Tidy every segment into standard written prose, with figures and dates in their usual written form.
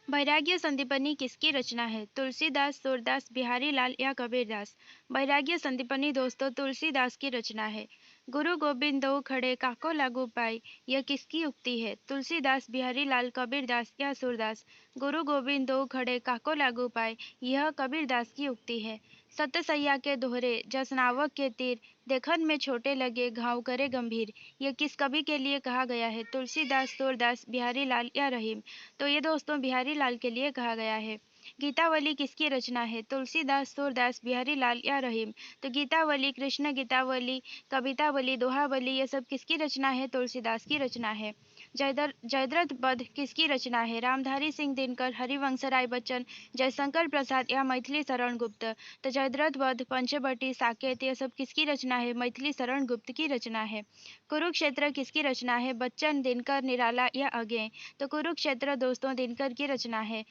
वैराग्य संदीपनी किसकी रचना है? तुलसीदास, सूरदास, बिहारी लाल या कबीरदास? वैराग्य संदीपनी दोस्तों तुलसीदास की रचना है। गुरु गोविंद दो खड़े काको लागू पाई, यह किसकी उक्ति है? तुलसीदास, बिहारी लाल, कबीरदास या सूरदास? गुरु गोविंद दो खड़े काको लागू पाई, यह कबीरदास की उक्ति है। सत्य सैया के दोहरे जस नावक के तीर, देखन में छोटे लगे घाव करे गंभीर, यह किस कवि के लिए कहा गया है? तुलसीदास, सूरदास, बिहारी लाल या रहीम? तो ये दोस्तों बिहारी लाल के लिए कहा गया है। गीतावली किसकी रचना है? तुलसीदास, सूरदास, बिहारी लाल या रहीम? तो गीतावली, कृष्ण गीतावली, कवितावली, दोहावली ये सब किसकी रचना है? तुलसीदास की रचना है। जयद्रथ वध किसकी रचना है? रामधारी सिंह दिनकर, हरिवंश राय बच्चन, जयशंकर प्रसाद या मैथिली शरण गुप्त? तो जयद्रथ वध, पंचवटी, साकेत ये सब किसकी रचना है? मैथिली शरण गुप्त की रचना है। कुरुक्षेत्र किसकी रचना है? बच्चन, दिनकर, निराला या अज्ञे? तो कुरुक्षेत्र दोस्तों दिनकर की रचना है।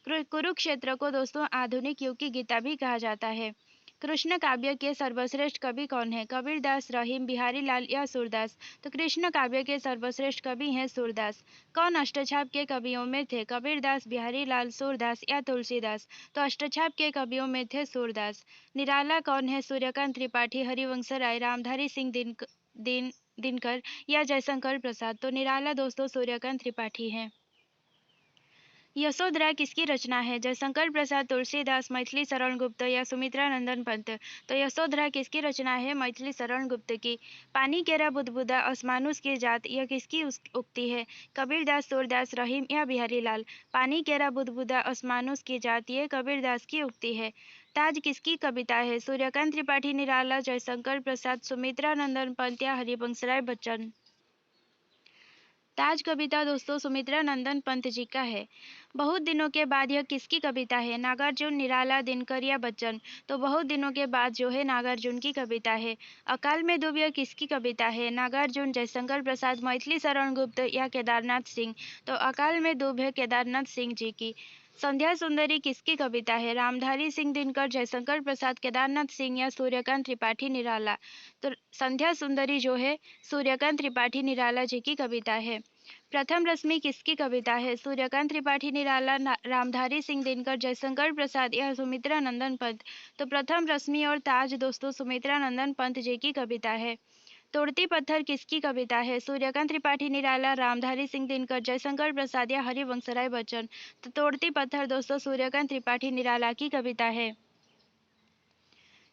कुरुक्षेत्र को दोस्तों आधुनिक युग की गीता भी कहा जाता है। कृष्ण काव्य के सर्वश्रेष्ठ कवि कौन है? कबीरदास, रहीम, बिहारी लाल या सूरदास? तो कृष्ण काव्य के सर्वश्रेष्ठ कवि हैं सूरदास। कौन अष्टछाप के कवियों में थे? कबीरदास, बिहारी लाल, सूरदास या तुलसीदास? तो अष्टछाप के कवियों में थे सूरदास। निराला कौन है? सूर्यकांत त्रिपाठी, हरिवंश राय, रामधारी सिंह दिनकर या जयशंकर प्रसाद? तो निराला दोस्तों सूर्यकांत त्रिपाठी हैं। यशोधरा किसकी रचना है? जयशंकर प्रसाद, तुलसीदास, मैथिली शरण गुप्त या सुमित्रा नंदन पंत? तो यशोधरा किसकी रचना है? मैथिली शरण गुप्त की। पानी केरा बुदबुदा असमानुष की जात, यह किसकी उक्ति है? कबीरदास, सूरदास, रहीम या बिहारी लाल? पानी केरा बुदबुदा असमानुष की जात ये कबीरदास की उक्ति है। ताज किसकी कविता है? सूर्यकांत त्रिपाठी, निराला, जयशंकर प्रसाद, सुमित्रा नंदन पंत या हरिवंशराय बच्चन? ताज कविता दोस्तों सुमित्रा नंदन पंत जी का है। बहुत दिनों के बाद यह किसकी कविता है? नागार्जुन, निराला, दिनकर या बच्चन? तो बहुत दिनों के बाद जो है नागार्जुन की कविता है। अकाल में डूब यह किसकी कविता है? नागार्जुन, जयशंकर प्रसाद, मैथिली शरण गुप्त या केदारनाथ सिंह? तो अकाल में डूब है केदारनाथ सिंह जी की। संध्या सुंदरी किसकी कविता है? रामधारी सिंह दिनकर, जयशंकर प्रसाद, केदारनाथ सिंह या सूर्यकांत त्रिपाठी, निराला? तो संध्या सुंदरी जो है सूर्यकांत त्रिपाठी, निराला जी की कविता है। प्रथम रश्मि किसकी कविता है? सूर्यकांत त्रिपाठी, निराला, रामधारी सिंह दिनकर, जयशंकर प्रसाद या सुमित्रा नंदन पंत? तो प्रथम रश्मि और ताज दोस्तों सुमित्रा नंदन पंत जी की कविता है। तोड़ती पत्थर किसकी कविता है? सूर्यकांत त्रिपाठी, निराला, रामधारी सिंह दिनकर, जयशंकर प्रसाद या हरिवंशराय बच्चन? तो तोड़ती पत्थर दोस्तों सूर्यकांत त्रिपाठी, निराला की कविता है।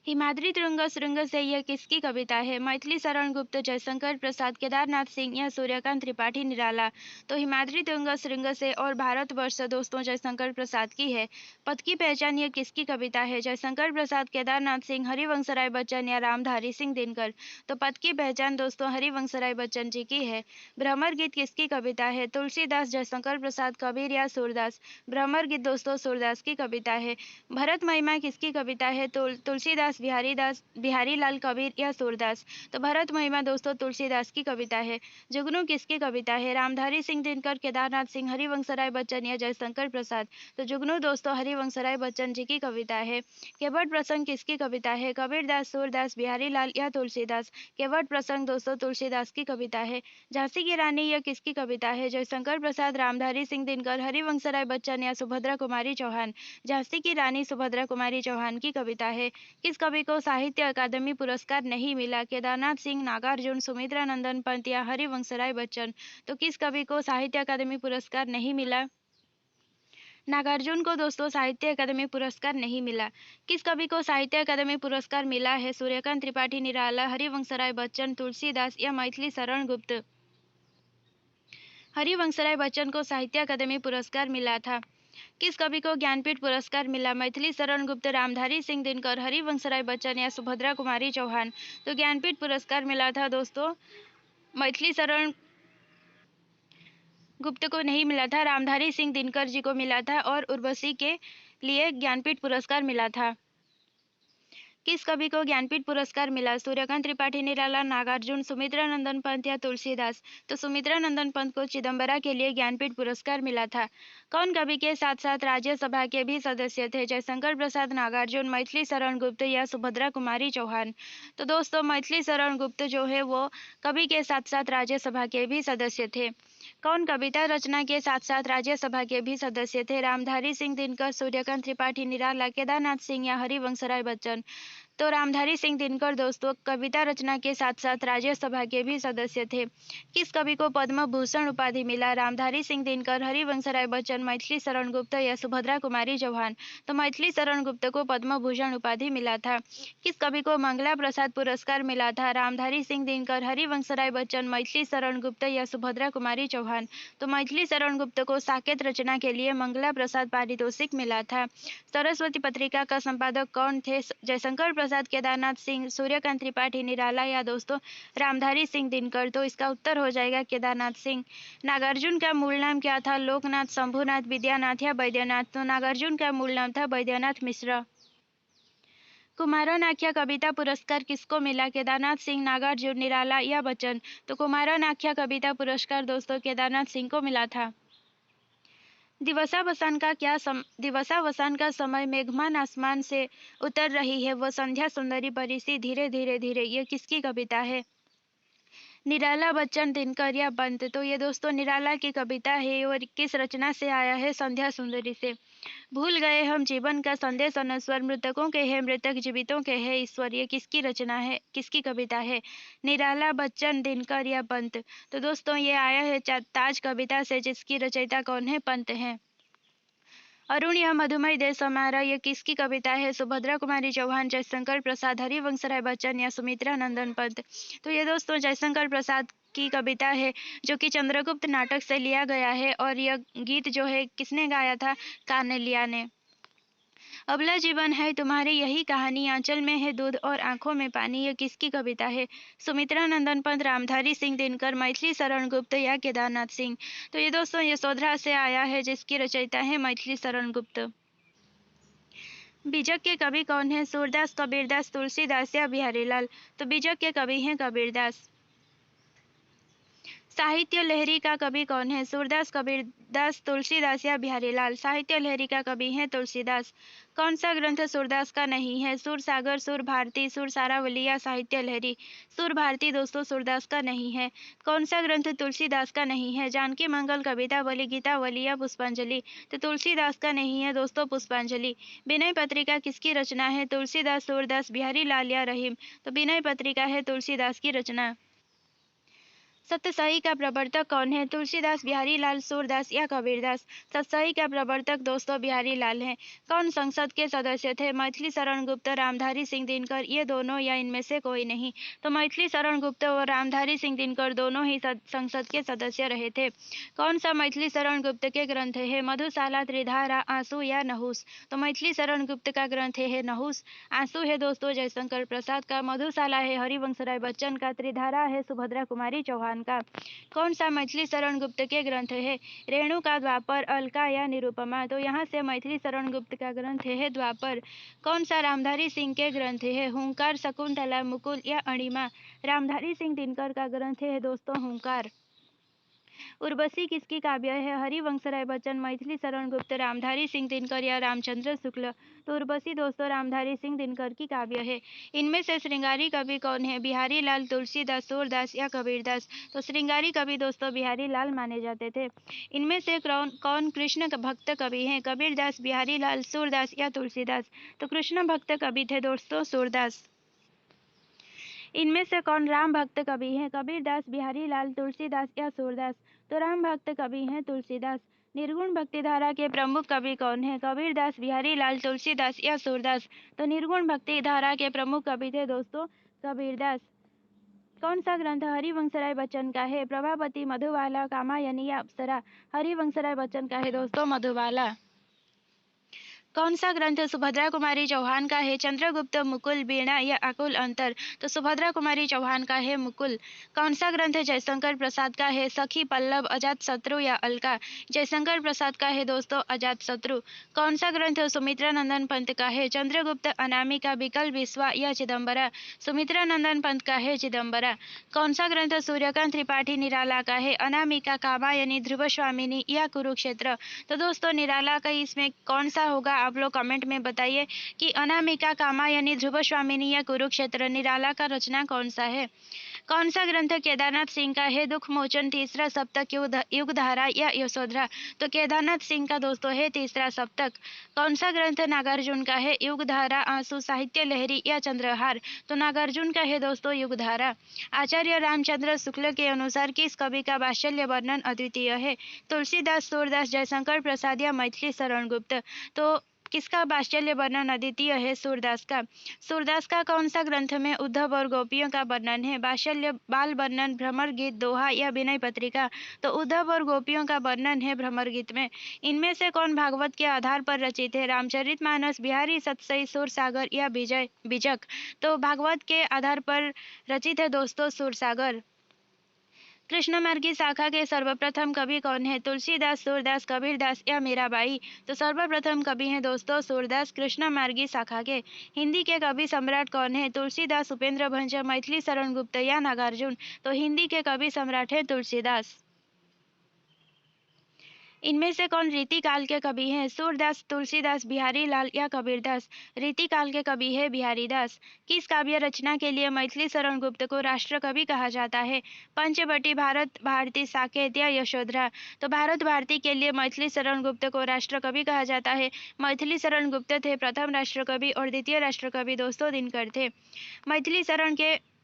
हिमाद्री तुरंग सुरंग से यह किसकी कविता है? मैथिली शरण गुप्त, जयशंकर प्रसाद, केदारनाथ सिंह या सूर्यकांत त्रिपाठी, निराला? तो हिमाद्री तुरंग सुरंग से और भारतवर्ष दोस्तों जयशंकर प्रसाद की है। पथ की पहचान यह किसकी कविता है? जयशंकर प्रसाद, केदारनाथ सिंह, हरिवंशराय बच्चन या रामधारी सिंह दिनकर? तो पथ की पहचान दोस्तों हरिवंशराय बच्चन जी की है। भ्रमर गीत किसकी कविता है? तुलसीदास, जयशंकर प्रसाद, कबीर या सूरदास? भ्रमर गीत दोस्तों सूरदास की कविता है। भरत महिमा किसकी कविता है? तुलसीदास, बिहारी लाल, कबीर या सूरदास? तो भरत महिमा दोस्तों तुलसीदास की कविता है। जुगनू किसकी कविता है? रामधारी सिंह दिनकर, केदारनाथ सिंह, हरिवंशराय बच्चन या जयशंकर प्रसाद? तो जुगनू दोस्तों हरिवंशराय बच्चन जी की कविता है। केवट प्रसंग किसकी कविता है? कबीरदास, सूरदास, बिहारी लाल या तुलसीदास? केवट प्रसंग दोस्तों तुलसीदास की कविता है। झांसी की रानी यह किसकी कविता है? जयशंकर प्रसाद, रामधारी सिंह दिनकर, हरिवंशराय बच्चन या सुभद्रा कुमारी चौहान? झांसी की रानी सुभद्रा कुमारी चौहान की कविता है। किस कवि को साहित्य अकादमी पुरस्कार नहीं मिला? केदारनाथ सिंह, नागार्जुन, सुमित्रा नंदन पंत या हरिवंशराय बच्चन? तो किस कवि को साहित्य अकादमी पुरस्कार नहीं मिला? नागार्जुन को दोस्तों साहित्य अकादमी पुरस्कार नहीं मिला। किस कवि को साहित्य अकादमी पुरस्कार मिला है? सूर्यकांत त्रिपाठी, निराला, हरिवंशराय बच्चन, तुलसीदास या मैथिली शरण गुप्त? हरिवंशराय बच्चन को साहित्य अकादमी पुरस्कार मिला था। किस कवि को ज्ञानपीठ पुरस्कार मिला? मैथिली शरण गुप्त, रामधारी सिंह दिनकर, हरिवंशराय बच्चन या सुभद्रा कुमारी चौहान? तो ज्ञानपीठ पुरस्कार मिला था दोस्तों मैथिली शरण गुप्त को नहीं मिला था, रामधारी सिंह दिनकर जी को मिला था और उर्वशी के लिए ज्ञानपीठ पुरस्कार मिला था। किस कवि को ज्ञानपीठ पुरस्कार मिला? सूर्यकांत त्रिपाठी, निराला, नागार्जुन, सुमित्रा नंदन पंत या तुलसीदास? तो सुमित्रा नंदन पंत को चिदम्बरा के लिए ज्ञानपीठ पुरस्कार मिला था। कौन कवि के साथ साथ राज्यसभा के भी सदस्य थे? जयशंकर प्रसाद, नागार्जुन, मैथिली शरण गुप्त या सुभद्रा कुमारी चौहान? तो दोस्तों मैथिली शरण गुप्त जो है वो कवि के साथ साथ राज्यसभा के भी सदस्य थे। कौन कविता रचना के साथ साथ राज्यसभा के भी सदस्य थे? रामधारी सिंह दिनकर, सूर्यकांत त्रिपाठी निराला, केदारनाथ सिंह या हरिवंश राय बच्चन? तो रामधारी सिंह दिनकर दोस्तों कविता रचना के साथ साथ राज्यसभा के भी सदस्य थे। किस कवि को पद्म भूषण उपाधि मिला? रामधारी सिंह दिनकर, हरिवंश राय बच्चन, मैथिली शरण गुप्त या सुभद्रा कुमारी चौहान? तो मैथिली शरण गुप्त को पद्म भूषण उपाधि मिला था। किस कवि को मंगला प्रसाद पुरस्कार मिला था? रामधारी सिंह दिनकर, हरिवंश राय बच्चन, मैथिली शरण गुप्त या सुभद्रा कुमारी चौहान? तो मैथिली शरण गुप्त को साकेत रचना के लिए मंगला प्रसाद पारितोषिक मिला था। सरस्वती पत्रिका का संपादक कौन थे? जयशंकर प्रसाद, केदारनाथ सिंह, सूर्यकांत त्रिपाठी निराला या दोस्तों रामधारी सिंह दिनकर? तो इसका उत्तर हो जाएगा केदारनाथ सिंह। नागार्जुन का मूल नाम क्या था? लोकनाथ, शंभुनाथ, विद्यानाथ या वैद्यनाथ? तो नागार्जुन का मूल नाम था वैद्यनाथ मिश्र। कुमारन आख्या कविता पुरस्कार किसको मिला? केदारनाथ सिंह, नागार्जुन, निराला या बच्चन? तो कुमारन आख्या कविता पुरस्कार दोस्तों केदारनाथ सिंह को मिला था। दिवसावसान का समय मेघमान आसमान से उतर रही है, वो संध्या सुंदरी परिसी धीरे धीरे धीरे, ये किसकी कविता है? निराला, बच्चन, दिनकर या पंत? तो ये दोस्तों निराला की कविता है और किस रचना से आया है? संध्या सुंदरी से। भूल गए हम जीवन का संदेश अनस्वर, मृतकों के है मृतक, जीवितों के है ईश्वर, ये किसकी रचना है, किसकी कविता है? निराला, बच्चन, दिनकर या पंत? तो दोस्तों ये आया है ताज कविता से, जिसकी रचयिता कौन है? पंत है। अरुण यह मधुमय देश हमारा, ये किसकी कविता है? सुभद्रा कुमारी चौहान, जयशंकर प्रसाद, हरिवंश राय बच्चन या सुमित्रा नंदन पंत? तो ये दोस्तों जयशंकर प्रसाद की कविता है, जो कि चंद्रगुप्त नाटक से लिया गया है और यह गीत जो है किसने गाया था? कार्नेलिया ने। अबला जीवन है तुम्हारी यही कहानी, आंचल में है दूध और आंखों में पानी, ये किसकी कविता है? सुमित्रा नंदन पंत, रामधारी सिंह दिनकर, मैथिली शरण गुप्त या केदारनाथ सिंह? तो ये दोस्तों यशोधरा से आया है, जिसकी रचयिता है मैथिली शरण गुप्त। बीजक के कवि कौन है? सूरदास, कबीरदास, तुलसीदास या बिहारीलाल? तो बीजक के कवि हैं कबीरदास। साहित्य लहरी का कवि कौन है? सूरदास, कबीरदास, तुलसीदास या बिहारीलाल? साहित्य लहरी का कवि है तुलसीदास। कौन सा ग्रंथ सूरदास का नहीं है? सुर सागर, सुर भारती, सुर सारावली या साहित्य लहरी? सुर भारती दोस्तों सूरदास का नहीं है। कौन सा ग्रंथ तुलसीदास का नहीं है? जानकी मंगल, कवितावली, गीतावली या पुष्पांजलि? तो तुलसीदास का नहीं है दोस्तों पुष्पांजलि। विनय पत्रिका किसकी रचना है? तुलसीदास, सूरदास, बिहारीलाल या रहीम? तो विनय पत्रिका है तुलसीदास की रचना। सप्तसाई का प्रवर्तक कौन है? तुलसीदास, बिहारीलाल, सूरदास या कबीरदास? सप्तसाई का प्रवर्तक दोस्तों बिहारीलाल हैं। कौन संसद के सदस्य थे? मैथिली शरण गुप्त, रामधारी सिंह दिनकर, ये दोनों या इनमें से कोई नहीं? तो मैथिली शरण गुप्त और रामधारी सिंह दिनकर दोनों ही संसद के सदस्य रहे थे। कौन सा मैथिली शरण गुप्त के ग्रंथ है? मधुशाला, त्रिधारा, आंसू या नहुस? तो मैथिली शरण गुप्त का ग्रंथ है नहुस। आंसू है दोस्तों जयशंकर प्रसाद का, मधुशाला है हरिवंश राय बच्चन का, त्रिधारा है सुभद्रा कुमारी चौहान का। कौन सा मैथिली शरण गुप्त के ग्रंथ है? रेणुका, द्वापर, अलका या निरुपमा? तो यहाँ से मैथिली शरण गुप्त का ग्रंथ है द्वापर। कौन सा रामधारी सिंह के ग्रंथ है? हुंकार, शकुंतला, मुकुल या अणिमा? रामधारी सिंह दिनकर का ग्रंथ है दोस्तों हुंकार। उर्वशी किसकी काव्य है? हरिवंश राय बच्चन, मैथिली शरण गुप्त, रामधारी सिंह दिनकर या रामचंद्र शुक्ल? तो उर्वशी दोस्तों रामधारी सिंह दिनकर की काव्य है। इनमें से श्रृंगारी कवि कौन है? बिहारी लाल, तुलसीदास, सूरदास या कबीरदास? तो श्रृंगारी कवि दोस्तों बिहारी लाल माने जाते थे। इनमें से कौन कृष्ण भक्त कवि हैं? कबीरदास, बिहारी लाल, सूरदास या तुलसीदास? तो कृष्ण भक्त कवि थे दोस्तों सूरदास। इनमें से कौन राम भक्त कवि हैं? कबीरदास, बिहारी लाल, तुलसीदास या सूरदास? तो राम भक्त कवि हैं तुलसीदास। निर्गुण भक्ति धारा के प्रमुख कवि कौन हैं? कबीरदास, बिहारी लाल, तुलसीदास या सूरदास? तो निर्गुण भक्ति धारा के प्रमुख कवि थे दोस्तों कबीरदास। कौन सा ग्रंथ हरिवंश राय बच्चन का है? प्रभावती, मधुबाला, कामायनी या अप्सरा? हरिवंश राय बच्चन का है दोस्तों मधुबाला। कौन सा ग्रंथ सुभद्रा कुमारी चौहान का है? चंद्रगुप्त, मुकुल, वीणा या आकुल अंतर? तो सुभद्रा कुमारी चौहान का है मुकुल। कौन सा ग्रंथ जयशंकर प्रसाद का है? सखी, पल्लव, अजात शत्रु या अलका? जयशंकर प्रसाद का है दोस्तों अजात शत्रु। कौन सा ग्रंथ सुमित्रा नंदन पंत का है? चंद्रगुप्त, अनामिका, बिकल, बिस्वा या चिदम्बरा? सुमित्रा नंदन पंत का है चिदम्बरा। कौन सा ग्रंथ सूर्यकांत त्रिपाठी निराला का है? अनामिका, कामायनी, ध्रुव स्वामिनी या कुरुक्षेत्र? तो दोस्तों निराला का इसमें कौन सा होगा? आप लोग कमेंट में बताइए कि अनामिका, कामायनी, ध्रुव स्वामिनी या कुरुक्षेत्र निराला का रचना कौन सा है? कौन सा ग्रंथ केदारनाथ सिंह का है? दुख मोचन, तीसरा सप्तक, युगधारा या यशोधरा? तो केदारनाथ सिंह का दोस्तों है तीसरा सप्तक। कौन सा ग्रंथ नागार्जुन का है? युगधारा, आंसू, साहित्य लहरी या चंद्रहार? तो नागार्जुन का है दोस्तों युगधारा। आचार्य रामचंद्र शुक्ल के अनुसार किस कवि का वात्सल्य वर्णन अद्वितीय है? तुलसीदास, सूरदास, जयशंकर प्रसाद या मैथिली शरण गुप्त? तो किसका वात्सल्य वर्णन अद्वितीय है? सूरदास का। सूरदास का कौन सा ग्रंथ में उद्धव और गोपियों का वर्णन है? वात्सल्य, बाल वर्णन, भ्रमर गीत, दोहा या विनय पत्रिका? तो उद्धव और गोपियों का वर्णन है भ्रमर गीत में। इनमें से कौन भागवत के आधार पर रचित है? रामचरितमानस, बिहारी सतसई, सूरसागर या बीजक? तो भागवत के आधार पर रचित है दोस्तों सूरसागर। कृष्ण मार्ग की शाखा के सर्वप्रथम कवि कौन है? तुलसीदास, सूरदास, कबीरदास या मीराबाई? तो सर्वप्रथम कवि हैं दोस्तों सूरदास, कृष्ण मार्गी शाखा के। हिंदी के कवि सम्राट कौन है? तुलसीदास, उपेंद्र भंज, मैथिली शरण गुप्त या नागार्जुन? तो हिंदी के कवि सम्राट है तुलसीदास। इनमें से कौन रीतिकाल के कवि हैं? सूरदास, तुलसीदास, बिहारी लाल या कबीरदास? रीतिकाल के कवि है बिहारी दास। किस काव्य रचना के लिए मैथिली शरण गुप्त को राष्ट्र कवि कहा जाता है? पंचवटी, भारत भारती, साकेत या यशोधरा? तो भारत भारती के लिए मैथिली शरण गुप्त को राष्ट्र कवि कहा जाता है। मैथिली शरण गुप्त थे प्रथम राष्ट्र कवि और द्वितीय राष्ट्र कवि दोस्तों दिनकर थे।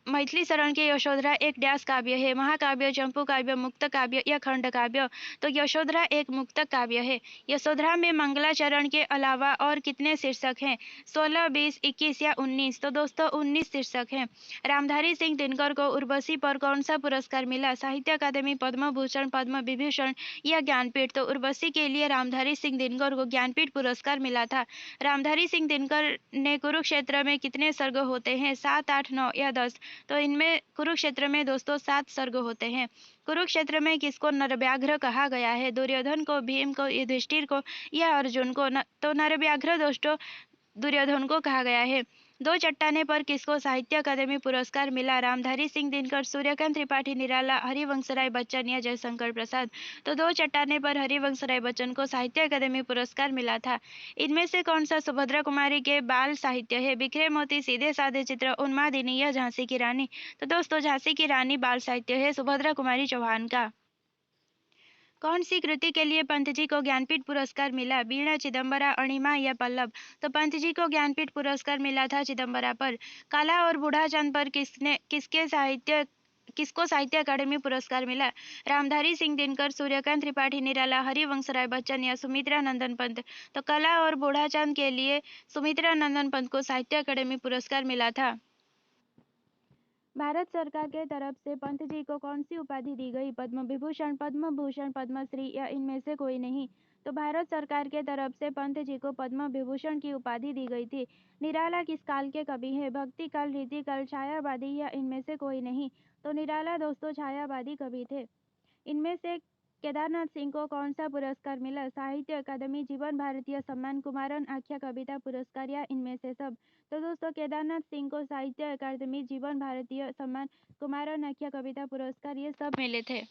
मैथिली शरण के यशोधरा एक व्यास काव्य है। महाकाव्य, चंपू काव्य, मुक्त काव्य या खंड काव्य? तो यशोधरा एक मुक्त काव्य है। यशोधरा में मंगलाचरण के अलावा और कितने शीर्षक हैं? 16, 20, 21 या 19? तो दोस्तों 19 शीर्षक हैं। रामधारी सिंह दिनकर को उर्वशी पर कौन सा पुरस्कार मिला? साहित्य अकादमी, पद्म भूषण, पद्म विभूषण या ज्ञानपीठ? तो उर्वशी के लिए रामधारी सिंह दिनकर को ज्ञानपीठ पुरस्कार मिला था। रामधारी सिंह दिनकर ने कुरुक्षेत्र में कितने सर्ग होते हैं? 7, 8, 9 या 10? तो इनमें कुरुक्षेत्र में दोस्तों 7 सर्ग होते हैं। कुरुक्षेत्र में किसको नरव्याघ्र कहा गया है? दुर्योधन को, भीम को, युधिष्ठिर को या अर्जुन को? तो नरव्याघ्र दोस्तों दुर्योधन को कहा गया है। दो चट्टाने पर किसको साहित्य अकादमी पुरस्कार मिला? रामधारी सिंह दिनकर, सूर्यकांत त्रिपाठी निराला, हरिवंशराय बच्चन या जयशंकर प्रसाद? तो दो चट्टाने पर हरिवंशराय बच्चन को साहित्य अकादमी पुरस्कार मिला था। इनमें से कौन सा सुभद्रा कुमारी के बाल साहित्य है? बिखरे मोती, सीधे साधे चित्र, उन्मादिनी या झांसी की रानी? तो दोस्तों झांसी की रानी बाल साहित्य है सुभद्रा कुमारी चौहान का। कौन सी कृति के लिए पंत जी को ज्ञानपीठ पुरस्कार मिला? वीणा, चिदंबरा, अणिमा या पल्लव? तो पंत जी को ज्ञानपीठ पुरस्कार मिला था चिदंबरा पर। काला और बूढ़ा चांद पर किसको साहित्य अकादमी पुरस्कार मिला? रामधारी सिंह दिनकर, सूर्यकांत त्रिपाठी निराला, हरिवंशराय बच्चन या सुमित्रा नंदन पंत? तो कला और बूढ़ा चांद के लिए सुमित्रा नंदन पंत को साहित्य अकादमी पुरस्कार मिला था। भारत सरकार के तरफ से पंत जी को कौन सी उपाधि दी गई? पद्म विभूषण, पद्म भूषण, पद्मश्री या इनमें से कोई नहीं? तो भारत सरकार के तरफ से पंत जी को पद्म विभूषण की उपाधि दी गई थी। निराला किस काल के कवि हैं? भक्ति काल, रीतिकाल, छायावादी या इनमें से कोई नहीं? तो निराला दोस्तों छायावादी कवि थे। इनमें से केदारनाथ सिंह को कौन सा पुरस्कार मिला? साहित्य अकादमी, जीवन भारतीय सम्मान, कुमारन आख्या कविता पुरस्कार या इनमें से सब? तो दोस्तों केदारनाथ सिंह को साहित्य अकादमी, जीवन भारतीय सम्मान, कुमारन आख्या कविता पुरस्कार ये सब मिले थे।